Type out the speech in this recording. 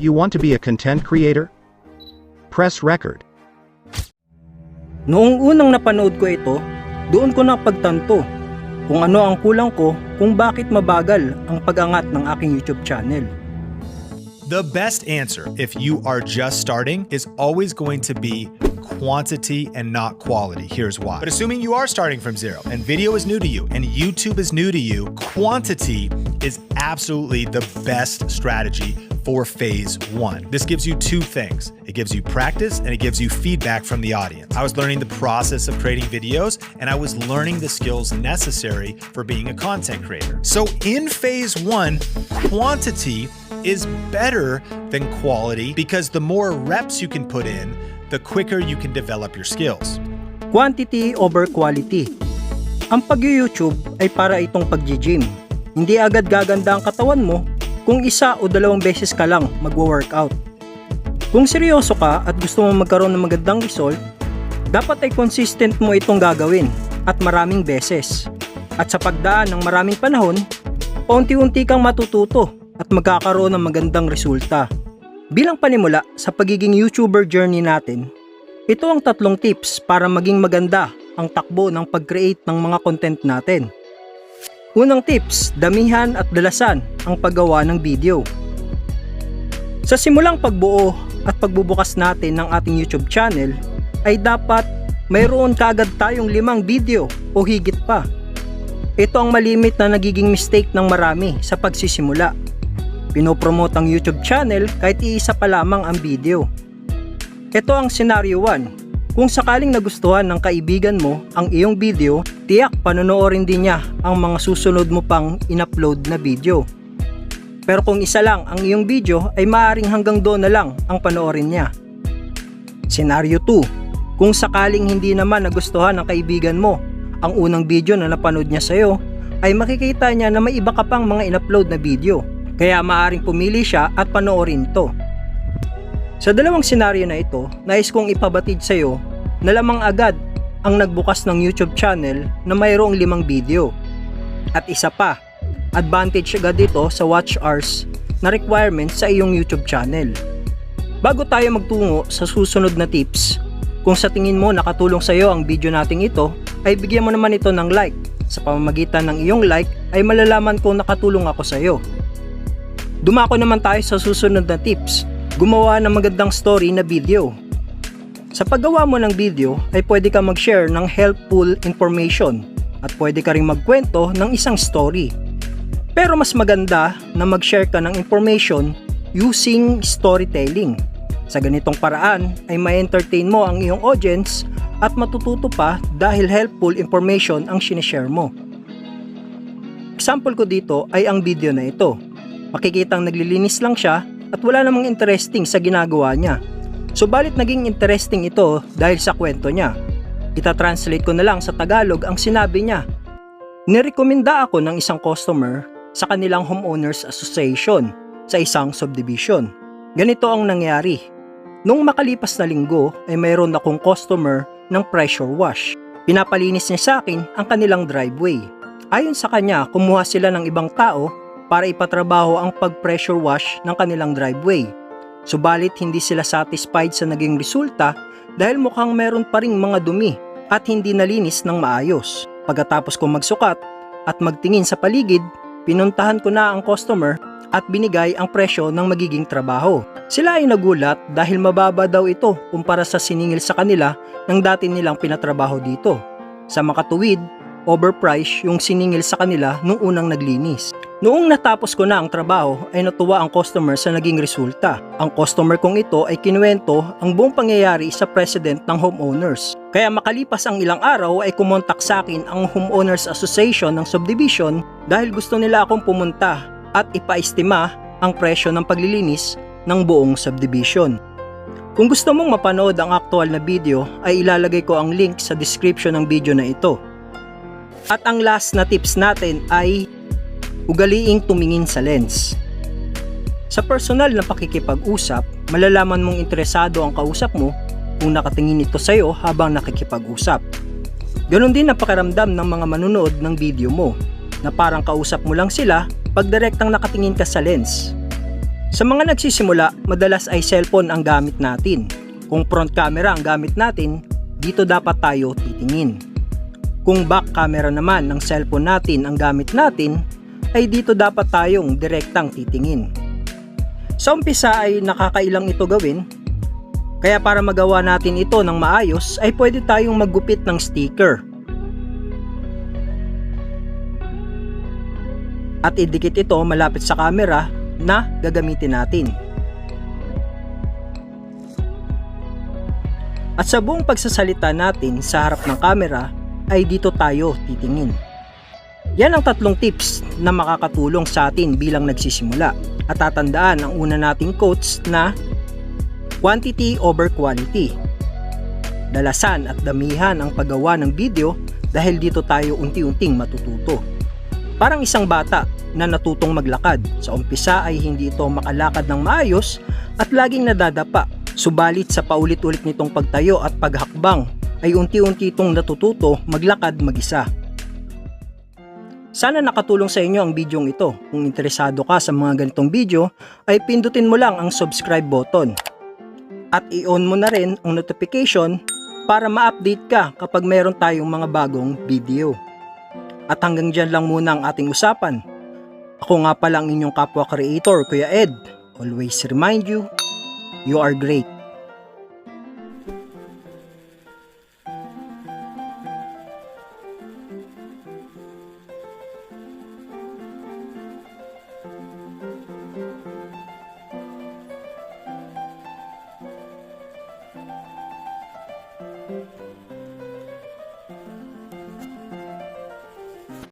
You want to be a content creator? Press record. Noong unang napanood ko ito, doon ko napagtanto kung ano ang kulang ko kung bakit mabagal ang pag-angat ng aking YouTube channel. The best answer if you are just starting is always going to be quantity and not quality. Here's why. But assuming you are starting from zero and video is new to you and YouTube is new to you, quantity is absolutely the best strategy for phase one. This gives you two things. It gives you practice and it gives you feedback from the audience. I was learning the process of creating videos and I was learning the skills necessary for being a content creator. So in phase one, quantity is better than quality because the more reps you can put in, the quicker you can develop your skills. Quantity over quality. Ang pag-YouTube ay para itong pag-gym. Hindi agad gaganda ang katawan mo kung isa o dalawang beses ka lang magwo-workout. Kung seryoso ka at gusto mo magkaroon ng magandang result, dapat ay consistent mo itong gagawin at maraming beses. At sa pagdaan ng maraming panahon, paunti-unti kang matututo at magkakaroon ng magandang resulta. Bilang panimula sa pagiging YouTuber journey natin, ito ang 3 tips para maging maganda ang takbo ng pag-create ng mga content natin. Unang tips, damihan at dalasan ang paggawa ng video. Sa simulang pagbuo at pagbubukas natin ng ating YouTube channel, ay dapat mayroon kaagad tayong 5 video o higit pa. Ito ang malimit na nagiging mistake ng marami sa pagsisimula. Pinopromote ang YouTube channel kahit iisa pa lamang ang video. Ito ang scenario 1. Kung sakaling nagustuhan ng kaibigan mo ang iyong video, tiyak panonoorin din niya ang mga susunod mo pang in-upload na video. Pero kung isa lang ang iyong video ay maaaring hanggang doon na lang ang panoorin niya. Scenario 2. Kung sakaling hindi naman nagustuhan ng kaibigan mo ang unang video na napanood niya sa iyo, ay makikita niya na may iba ka pang mga in-upload na video. Kaya maaaring pumili siya at panoorin to. Sa dalawang senaryo na ito, nais kong ipabatid sa iyo na lamang agad ang nagbukas ng YouTube channel na mayroong 5 video. At isa pa, advantage agad ito sa watch hours na requirement sa iyong YouTube channel. Bago tayo magtungo sa susunod na tips, kung sa tingin mo nakatulong sa iyo ang video nating ito, ay bigyan mo naman ito ng like. Sa pamamagitan ng iyong like ay malalaman kung nakatulong ako sa iyo. Dumako naman tayo sa susunod na tips. Gumawa ng magandang story na video. Sa paggawa mo ng video ay pwede ka mag-share ng helpful information at pwede ka ring magkwento ng isang story. Pero mas maganda na mag-share ka ng information using storytelling. Sa ganitong paraan ay ma-entertain mo ang iyong audience at matututo pa dahil helpful information ang sinishare mo. Example ko dito ay ang video na ito. Makikitang naglilinis lang siya at wala namang interesting sa ginagawa niya. Subalit naging interesting ito dahil sa kwento niya. Ita-translate ko na lang sa Tagalog ang sinabi niya. Nirekomenda ako ng isang customer sa kanilang homeowners association sa isang subdivision. Ganito ang nangyari. Nung makalipas na linggo ay mayroon akong customer ng pressure wash. Pinapalinis niya sa akin ang kanilang driveway. Ayon sa kanya, kumuha sila ng ibang tao para ipatrabaho ang pag-pressure wash ng kanilang driveway. Subalit hindi sila satisfied sa naging resulta dahil mukhang meron pa ring mga dumi at hindi nalinis ng maayos. Pagkatapos kong magsukat at magtingin sa paligid, pinuntahan ko na ang customer at binigay ang presyo ng magiging trabaho. Sila ay nagulat dahil mababa daw ito kumpara sa siningil sa kanila ng dati nilang pinatrabaho dito. Sa makatuwid, overpriced yung siningil sa kanila nung unang naglinis. Noong natapos ko na ang trabaho ay natuwa ang customer sa naging resulta. Ang customer kong ito ay kinuwento ang buong pangyayari sa president ng homeowners. Kaya makalipas ang ilang araw ay kumontak sa akin ang homeowners association ng subdivision dahil gusto nila akong pumunta at ipaestima ang presyo ng paglilinis ng buong subdivision. Kung gusto mong mapanood ang aktual na video ay ilalagay ko ang link sa description ng video na ito. At ang last na tips natin ay ugaliing tumingin sa lens. Sa personal na pakikipag-usap, malalaman mong interesado ang kausap mo kung nakatingin ito sa iyo habang nakikipag-usap. Ganon din ang pakiramdam ng mga manunood ng video mo, na parang kausap mo lang sila pag direktang nakatingin ka sa lens. Sa mga nagsisimula, madalas ay cellphone ang gamit natin. Kung front camera ang gamit natin, dito dapat tayo titingin. Kung back camera naman ng cellphone natin ang gamit natin, ay dito dapat tayong direktang titingin. Sa umpisa ay nakakailang ito gawin, kaya para magawa natin ito ng maayos ay pwede tayong maggupit ng sticker. At idikit ito malapit sa camera na gagamitin natin. At sa buong pagsasalita natin sa harap ng camera ay dito tayo titingin. Yan ang 3 tips na makakatulong sa atin bilang nagsisimula. At tatandaan ang una nating quotes na quantity over quality. Dalasan at damihan ang paggawa ng video dahil dito tayo unti-unting matututo. Parang isang bata na natutong maglakad. Sa umpisa ay hindi ito makalakad ng maayos at laging nadadapa. Subalit sa paulit-ulit nitong pagtayo at paghakbang ay unti-unti itong natututo maglakad mag-isa. Sana nakatulong sa inyo ang bidyong ito. Kung interesado ka sa mga ganitong video ay pindutin mo lang ang subscribe button. At i-on mo na rin ang notification para ma-update ka kapag mayroon tayong mga bagong video. At hanggang dyan lang muna ang ating usapan. Ako nga pala ang inyong kapwa creator, Kuya Ed. Always remind you, you are great.